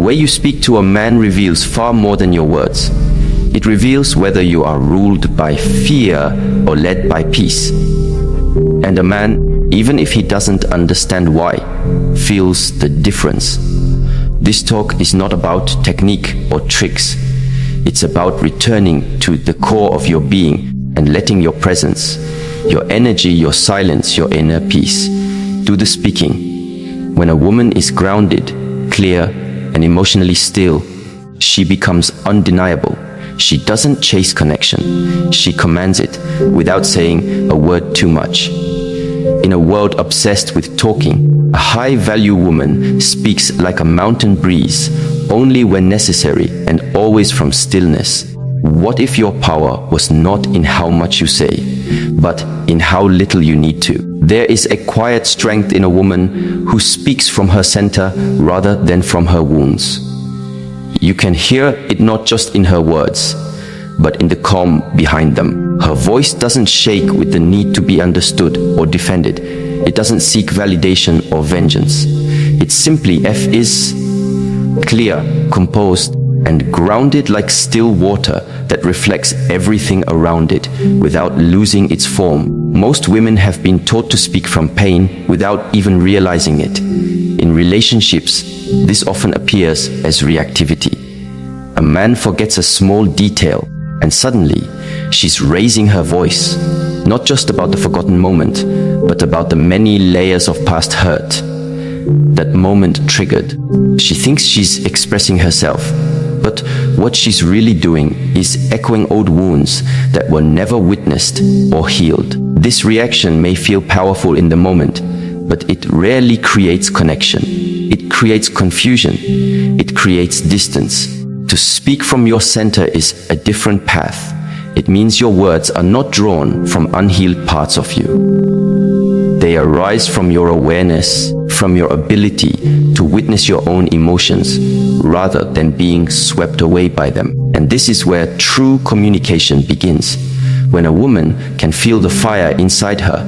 way you speak to a man reveals far more than your words. It reveals whether you are ruled by fear or led by peace. And a man, even if he doesn't understand why, feels the difference. This talk is not about technique or tricks. It's about returning to the core of your being and letting your presence, your energy, your silence, your inner peace do the speaking. When a woman is grounded, clear, and emotionally still, she becomes undeniable. She doesn't chase connection. She commands it without saying a word too much. In a world obsessed with talking, a high-value woman speaks like a mountain breeze, only when necessary and always from stillness. What if your power was not in how much you say, but in how little you need to? There is a quiet strength in a woman who speaks from her center rather than from her wounds. You can hear it not just in her words, but in the calm behind them. Her voice doesn't shake with the need to be understood or defended. It doesn't seek validation or vengeance. It simply is clear, composed, and grounded like still water that reflects everything around it without losing its form. Most women have been taught to speak from pain without even realizing it. In relationships, this often appears as reactivity. A man forgets a small detail, and suddenly, she's raising her voice, not just about the forgotten moment, but about the many layers of past hurt that moment triggered. She thinks she's expressing herself, but what she's really doing is echoing old wounds that were never witnessed or healed. This reaction may feel powerful in the moment, but it rarely creates connection. It creates confusion. It creates distance. To speak from your center is a different path. It means your words are not drawn from unhealed parts of you. They arise from your awareness, from your ability to witness your own emotions, rather than being swept away by them. And this is where true communication begins. When a woman can feel the fire inside her,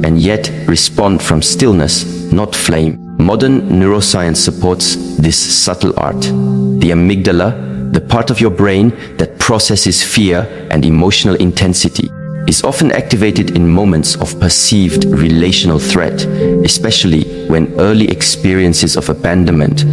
and yet respond from stillness, not flame. Modern neuroscience supports this subtle art. The amygdala, the part of your brain that processes fear and emotional intensity, is often activated in moments of perceived relational threat, especially when early experiences of abandonment,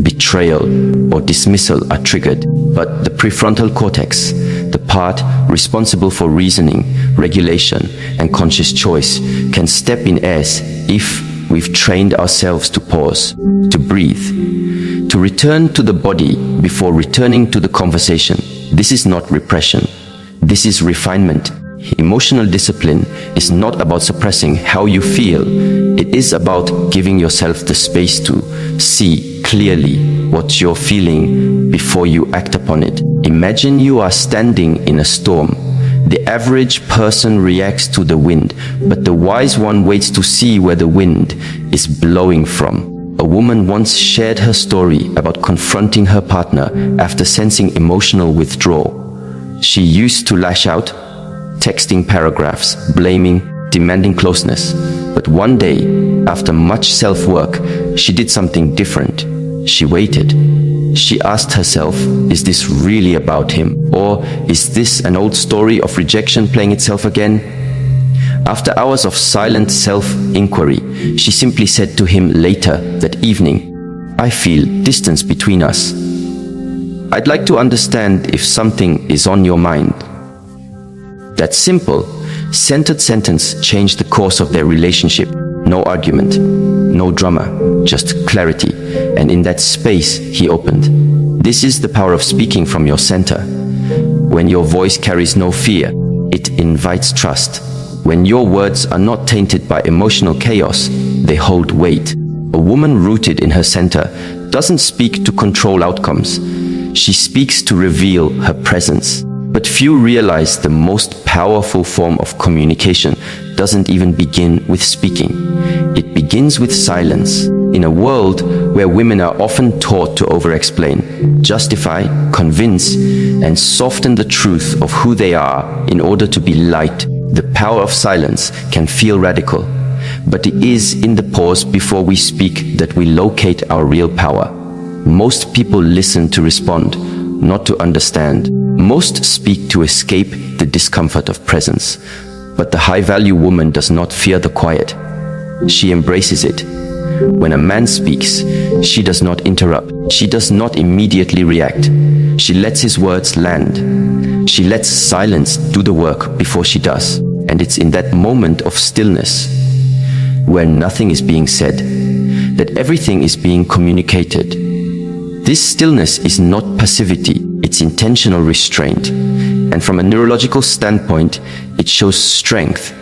betrayal, or dismissal are triggered. But the prefrontal cortex, the part responsible for reasoning, regulation, and conscious choice, can step in as if we've trained ourselves to pause, to breathe, to return to the body before returning to the conversation. This is not repression. This is refinement. Emotional discipline is not about suppressing how you feel. It is about giving yourself the space to see clearly what you're feeling before you act upon it. Imagine you are standing in a storm. The average person reacts to the wind, but the wise one waits to see where the wind is blowing from. A woman once shared her story about confronting her partner after sensing emotional withdrawal. She used to lash out, texting paragraphs, blaming, demanding closeness. But one day, after much self-work, she did something different. She waited. She asked herself, is this really about him? Or is this an old story of rejection playing itself again? After hours of silent self-inquiry, she simply said to him later that evening, I feel distance between us. I'd like to understand if something is on your mind. That simple, centered sentence changed the course of their relationship. No argument, no drama, just clarity. And in that space, he opened. This is the power of speaking from your center. When your voice carries no fear, it invites trust. When your words are not tainted by emotional chaos, they hold weight. A woman rooted in her center doesn't speak to control outcomes. She speaks to reveal her presence. But few realize the most powerful form of communication doesn't even begin with speaking. It begins with silence. In a world where women are often taught to over-explain, justify, convince, and soften the truth of who they are in order to be liked, the power of silence can feel radical. But it is in the pause before we speak that we locate our real power. Most people listen to respond, not to understand. Most speak to escape the discomfort of presence. But the high-value woman does not fear the quiet. She embraces it. When a man speaks, she does not interrupt. She does not immediately react. She lets his words land. She lets silence do the work before she does. And it's in that moment of stillness, where nothing is being said, that everything is being communicated. This stillness is not passivity, it's intentional restraint. And from a neurological standpoint, it shows strength.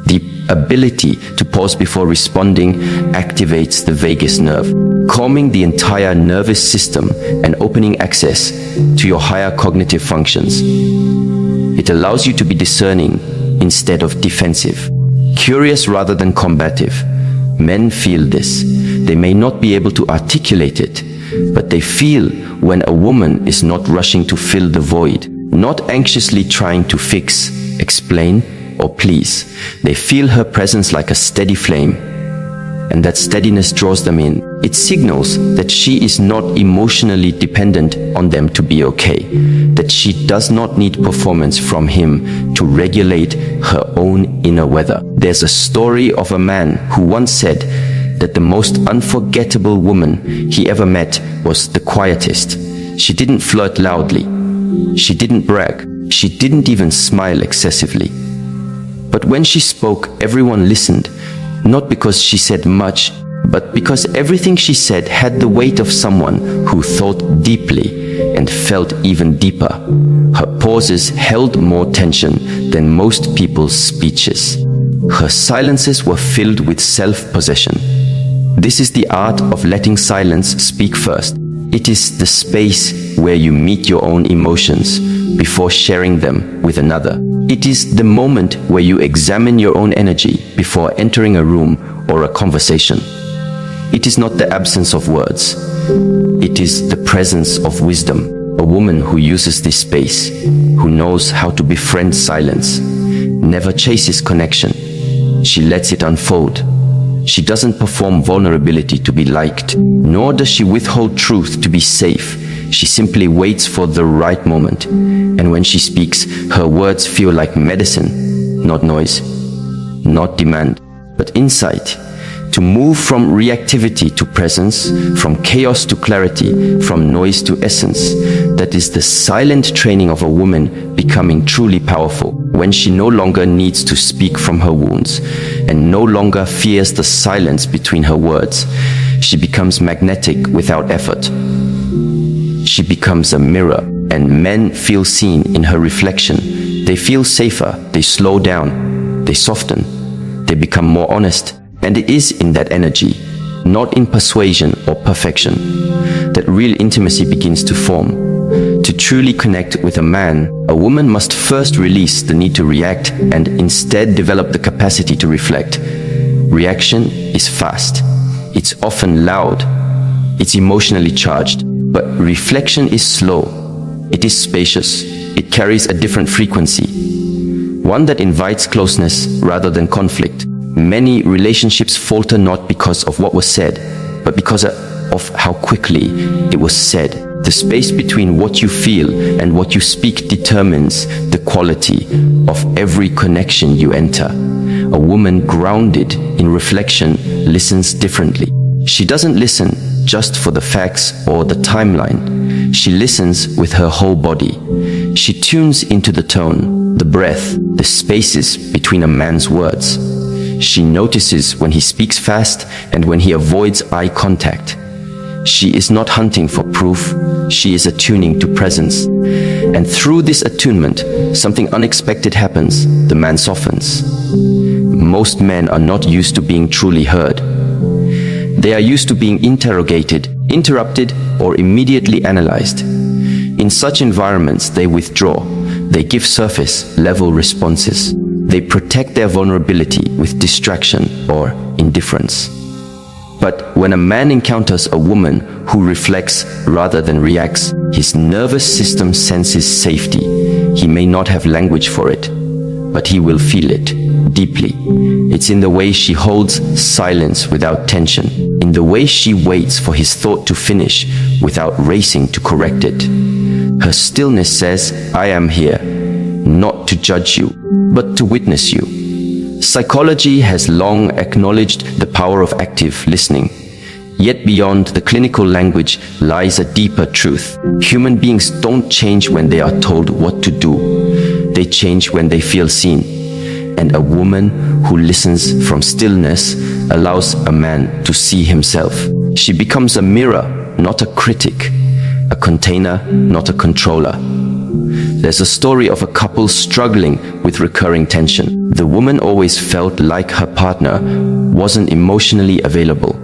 The ability to pause before responding activates the vagus nerve, calming the entire nervous system and opening access to your higher cognitive functions. It allows you to be discerning instead of defensive, curious rather than combative. Men feel this. They may not be able to articulate it, but they feel when a woman is not rushing to fill the void, not anxiously trying to fix, explain, or please. They feel her presence like a steady flame, and that steadiness draws them in. It signals that she is not emotionally dependent on them to be okay, that she does not need performance from him to regulate her own inner weather. There's a story of a man who once said that the most unforgettable woman he ever met was the quietest. She didn't flirt loudly. She didn't brag. She didn't even smile excessively. But when she spoke, everyone listened, not because she said much, but because everything she said had the weight of someone who thought deeply and felt even deeper. Her pauses held more tension than most people's speeches. Her silences were filled with self-possession. This is the art of letting silence speak first. It is the space where you meet your own emotions before sharing them with another. It is the moment where you examine your own energy before entering a room or a conversation. It is not the absence of words. It is the presence of wisdom. A woman who uses this space, who knows how to befriend silence, never chases connection. She lets it unfold. She doesn't perform vulnerability to be liked, nor does she withhold truth to be safe. She simply waits for the right moment. And when she speaks, her words feel like medicine, not noise, not demand, but insight. To move from reactivity to presence, from chaos to clarity, from noise to essence. That is the silent training of a woman becoming truly powerful, when she no longer needs to speak from her wounds and no longer fears the silence between her words. She becomes magnetic without effort. She becomes a mirror, and men feel seen in her reflection. They feel safer, they slow down, they soften, they become more honest. And it is in that energy, not in persuasion or perfection, that real intimacy begins to form. To truly connect with a man, a woman must first release the need to react and instead develop the capacity to reflect. Reaction is fast. It's often loud. It's emotionally charged. But reflection is slow. It is spacious. It carries a different frequency, one that invites closeness rather than conflict. Many relationships falter not because of what was said, but because of how quickly it was said. The space between what you feel and what you speak determines the quality of every connection you enter. A woman grounded in reflection listens differently. She doesn't listen just for the facts or the timeline. She listens with her whole body. She tunes into the tone, the breath, the spaces between a man's words. She notices when he speaks fast and when he avoids eye contact. She is not hunting for proof, she is attuning to presence. And through this attunement, something unexpected happens. The man softens. Most men are not used to being truly heard. They are used to being interrogated, interrupted, or immediately analyzed. In such environments, they withdraw. They give surface-level responses. They protect their vulnerability with distraction or indifference. But when a man encounters a woman who reflects rather than reacts, his nervous system senses safety. He may not have language for it, but he will feel it deeply. It's in the way she holds silence without tension, in the way she waits for his thought to finish without racing to correct it. Her stillness says, I am here, not to judge you, but to witness you. Psychology has long acknowledged the power of active listening. Yet beyond the clinical language lies a deeper truth. Human beings don't change when they are told what to do. They change when they feel seen. And a woman who listens from stillness allows a man to see himself. She becomes a mirror, not a critic, a container, not a controller. There's a story of a couple struggling with recurring tension. The woman always felt like her partner wasn't emotionally available.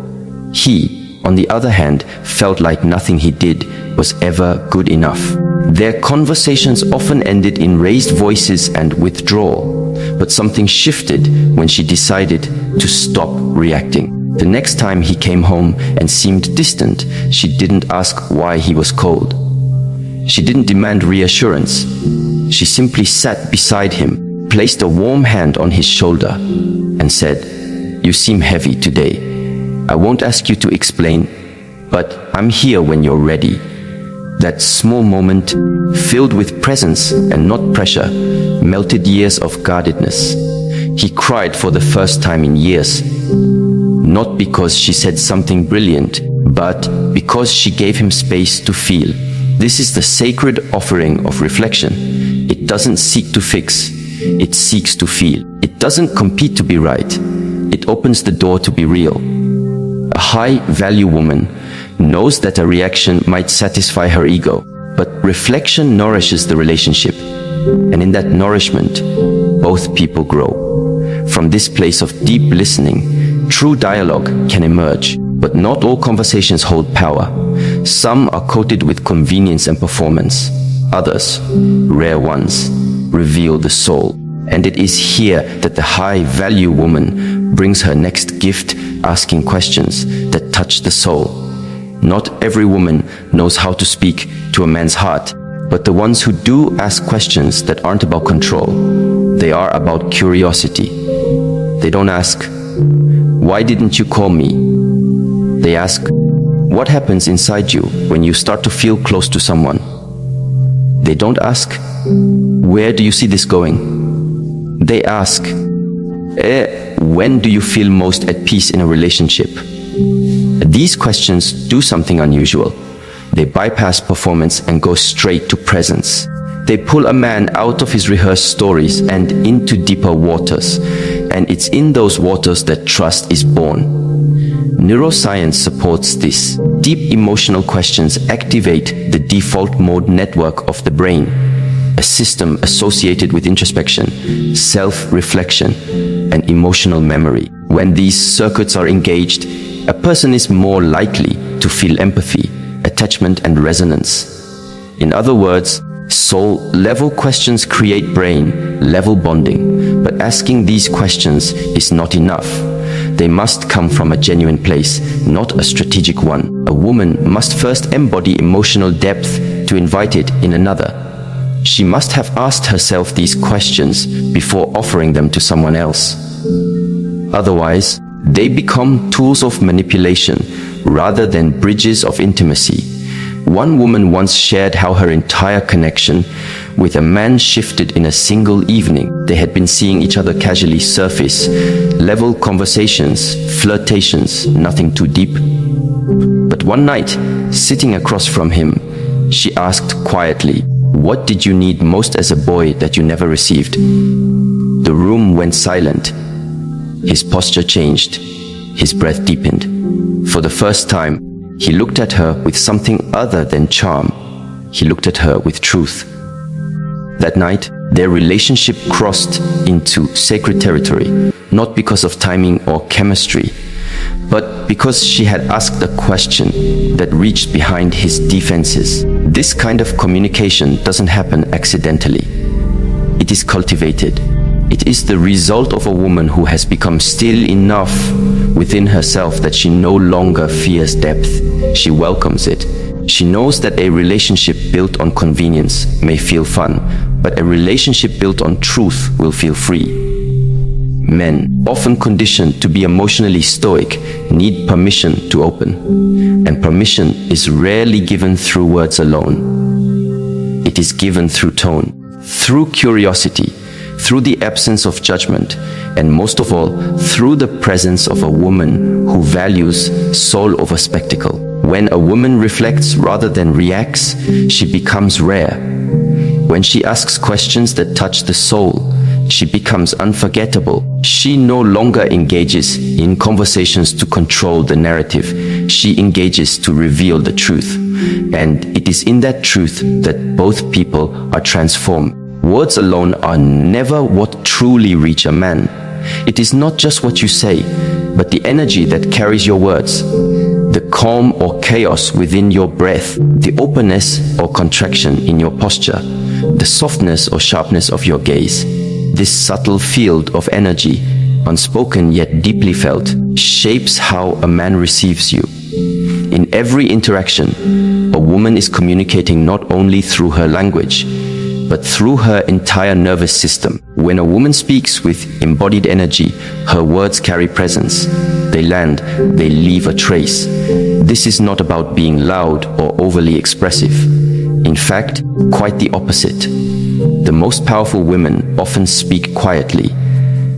He, on the other hand, felt like nothing he did was ever good enough. Their conversations often ended in raised voices and withdrawal. But something shifted when she decided to stop reacting. The next time he came home and seemed distant, she didn't ask why he was cold. She didn't demand reassurance. She simply sat beside him, placed a warm hand on his shoulder, and said, "You seem heavy today. I won't ask you to explain, but I'm here when you're ready." That small moment, filled with presence and not pressure, melted years of guardedness. He cried for the first time in years, not because she said something brilliant, but because she gave him space to feel. This is the sacred offering of reflection. It doesn't seek to fix, it seeks to feel. It doesn't compete to be right, it opens the door to be real. A high-value woman knows that a reaction might satisfy her ego, but reflection nourishes the relationship. And in that nourishment, both people grow. From this place of deep listening, true dialogue can emerge, but not all conversations hold power. Some are coated with convenience and performance. Others, rare ones, reveal the soul. And it is here that the high-value woman brings her next gift, asking questions that touch the soul. Not every woman knows how to speak to a man's heart, but the ones who do ask questions that aren't about control. They are about curiosity. They don't ask, "Why didn't you call me?" They ask, "What happens inside you when you start to feel close to someone?" They don't ask, "Where do you see this going?" They ask, "When do you feel most at peace in a relationship?" These questions do something unusual. They bypass performance and go straight to presence. They pull a man out of his rehearsed stories and into deeper waters. And it's in those waters that trust is born. Neuroscience supports this. Deep emotional questions activate the default mode network of the brain, a system associated with introspection, self-reflection, and emotional memory. When these circuits are engaged, a person is more likely to feel empathy, attachment, and resonance. In other words, soul-level questions create brain-level bonding. But asking these questions is not enough. They must come from a genuine place, not a strategic one. A woman must first embody emotional depth to invite it in another. She must have asked herself these questions before offering them to someone else. Otherwise, they become tools of manipulation rather than bridges of intimacy. One woman once shared how her entire connection with a man shifted in a single evening. They had been seeing each other casually surface, level conversations, flirtations, nothing too deep. But one night, sitting across from him, she asked quietly, "What did you need most as a boy that you never received?" The room went silent. His posture changed. His breath deepened. For the first time, he looked at her with something other than charm. He looked at her with truth. That night, their relationship crossed into sacred territory, not because of timing or chemistry, but because she had asked a question that reached behind his defenses. This kind of communication doesn't happen accidentally. It is cultivated. It is the result of a woman who has become still enough within herself that she no longer fears depth. She welcomes it. She knows that a relationship built on convenience may feel fun, but a relationship built on truth will feel free. Men, often conditioned to be emotionally stoic, need permission to open. And permission is rarely given through words alone. It is given through tone, through curiosity, through the absence of judgment, and most of all, through the presence of a woman who values soul over spectacle. When a woman reflects rather than reacts, she becomes rare. When she asks questions that touch the soul, she becomes unforgettable. She no longer engages in conversations to control the narrative. She engages to reveal the truth. And it is in that truth that both people are transformed. Words alone are never what truly reach a man. It is not just what you say, but the energy that carries your words, the calm or chaos within your breath, the openness or contraction in your posture, the softness or sharpness of your gaze. This subtle field of energy, unspoken yet deeply felt, shapes how a man receives you. In every interaction, a woman is communicating not only through her language, but through her entire nervous system. When a woman speaks with embodied energy, her words carry presence. They land, they leave a trace. This is not about being loud or overly expressive. In fact, quite the opposite. The most powerful women often speak quietly,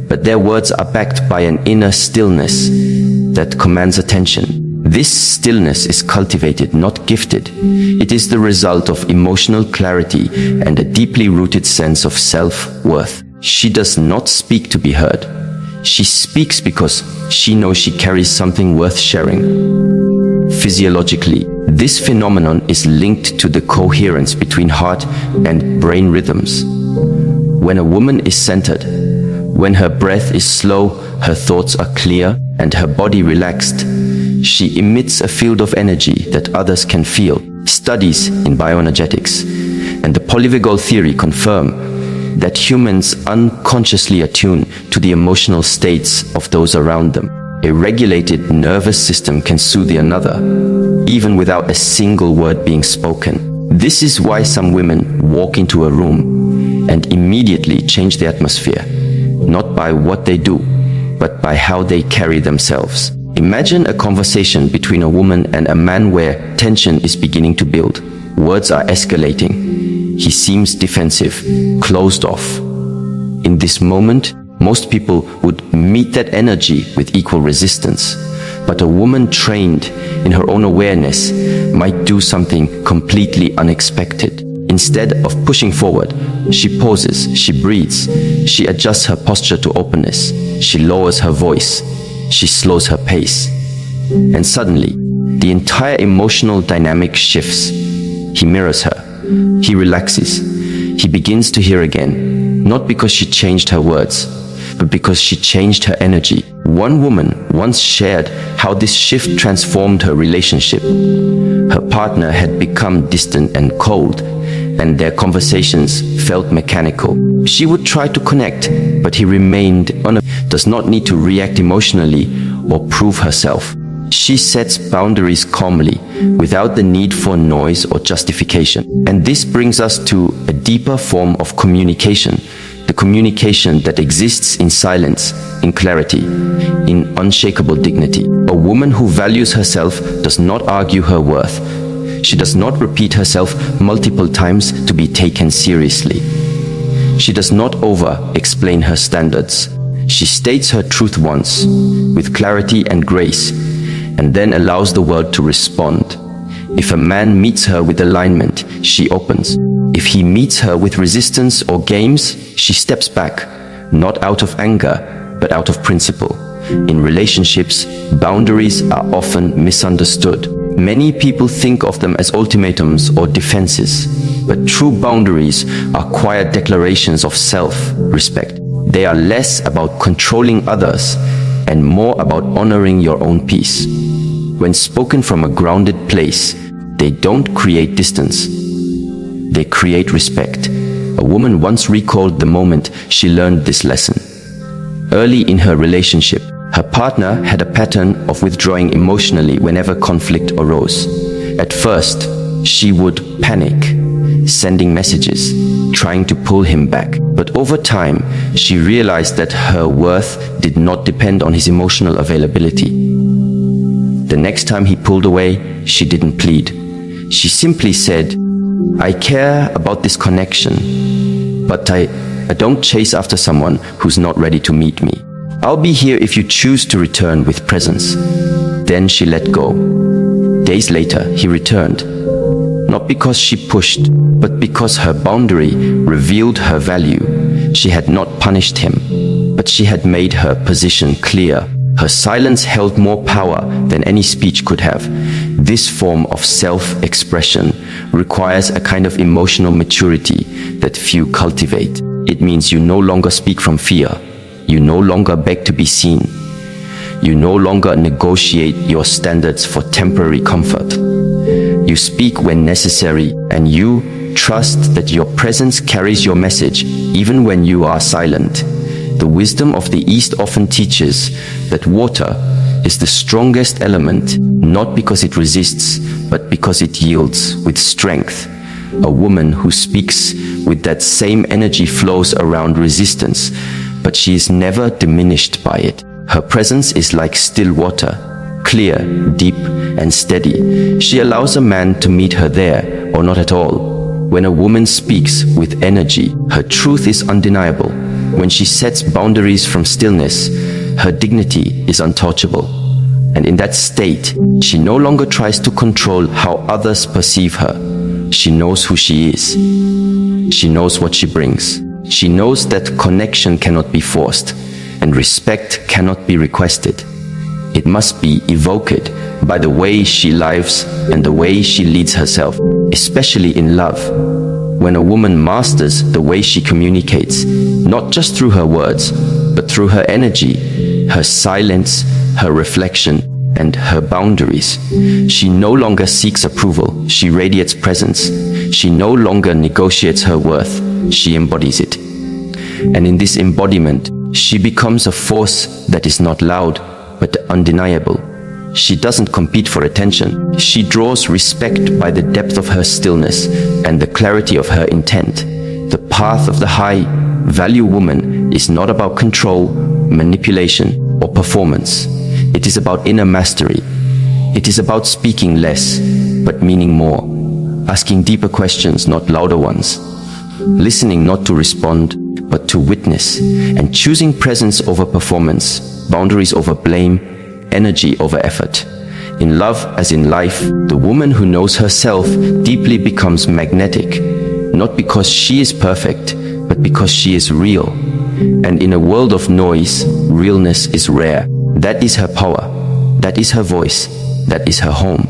but their words are backed by an inner stillness that commands attention. This stillness is cultivated, not gifted. It is the result of emotional clarity and a deeply rooted sense of self-worth. She does not speak to be heard. She speaks because she knows she carries something worth sharing. Physiologically, this phenomenon is linked to the coherence between heart and brain rhythms. When a woman is centered, when her breath is slow, her thoughts are clear, and her body relaxed, she emits a field of energy that others can feel. Studies in bioenergetics and the polyvagal theory confirm that humans unconsciously attune to the emotional states of those around them. A regulated nervous system can soothe another, even without a single word being spoken. This is why some women walk into a room and immediately change the atmosphere, not by what they do, but by how they carry themselves. Imagine a conversation between a woman and a man where tension is beginning to build. Words are escalating. He seems defensive, closed off. In this moment, most people would meet that energy with equal resistance. But a woman trained in her own awareness might do something completely unexpected. Instead of pushing forward, she pauses, she breathes, she adjusts her posture to openness, she lowers her voice, she slows her pace. And suddenly, the entire emotional dynamic shifts. He mirrors her. He relaxes. He begins to hear again, not because she changed her words, but because she changed her energy. One woman once shared how this shift transformed her relationship. Her partner had become distant and cold, and their conversations felt mechanical. She would try to connect, but he remained does not need to react emotionally or prove herself. She sets boundaries calmly, without the need for noise or justification. And this brings us to a deeper form of communication, the communication that exists in silence, in clarity, in unshakable dignity. A woman who values herself does not argue her worth. She does not repeat herself multiple times to be taken seriously. She does not over-explain her standards. She states her truth once, with clarity and grace, and then allows the world to respond. If a man meets her with alignment, she opens. If he meets her with resistance or games, she steps back, not out of anger, but out of principle. In relationships, boundaries are often misunderstood. Many people think of them as ultimatums or defenses, but true boundaries are quiet declarations of self-respect. They are less about controlling others and more about honoring your own peace. When spoken from a grounded place, they don't create distance. They create respect. A woman once recalled the moment she learned this lesson. Early in her relationship, her partner had a pattern of withdrawing emotionally whenever conflict arose. At first, she would panic, sending messages, trying to pull him back. But over time, she realized that her worth did not depend on his emotional availability. The next time he pulled away, she didn't plead. She simply said, "I care about this connection, but I don't chase after someone who's not ready to meet me. I'll be here if you choose to return with presence." Then she let go. Days later, he returned. Not because she pushed, but because her boundary revealed her value. She had not punished him, but she had made her position clear. Her silence held more power than any speech could have. This form of self-expression requires a kind of emotional maturity that few cultivate. It means you no longer speak from fear. You no longer beg to be seen. You no longer negotiate your standards for temporary comfort. You speak when necessary, and you trust that your presence carries your message even when you are silent. The wisdom of the East often teaches that water is the strongest element, not because it resists, but because it yields with strength. A woman who speaks with that same energy flows around resistance, but she is never diminished by it. Her presence is like still water, clear, deep, and steady. She allows a man to meet her there, or not at all. When a woman speaks with energy, her truth is undeniable. When she sets boundaries from stillness, her dignity is untouchable. And in that state, she no longer tries to control how others perceive her. She knows who she is. She knows what she brings. She knows that connection cannot be forced, and respect cannot be requested. It must be evoked by the way she lives and the way she leads herself, especially in love. When a woman masters the way she communicates, not just through her words, but through her energy, her silence, her reflection, and her boundaries, she no longer seeks approval, she radiates presence. She no longer negotiates her worth, she embodies it. And in this embodiment, she becomes a force that is not loud, but undeniable. She doesn't compete for attention. She draws respect by the depth of her stillness and the clarity of her intent. The path of the high-value woman is not about control, manipulation, or performance. It is about inner mastery. It is about speaking less, but meaning more. Asking deeper questions, not louder ones. Listening not to respond, but to witness. And choosing presence over performance, boundaries over blame, energy over effort. In love as in life, the woman who knows herself deeply becomes magnetic, not because she is perfect, but because she is real. And in a world of noise, realness is rare. That is her power. That is her voice. That is her home.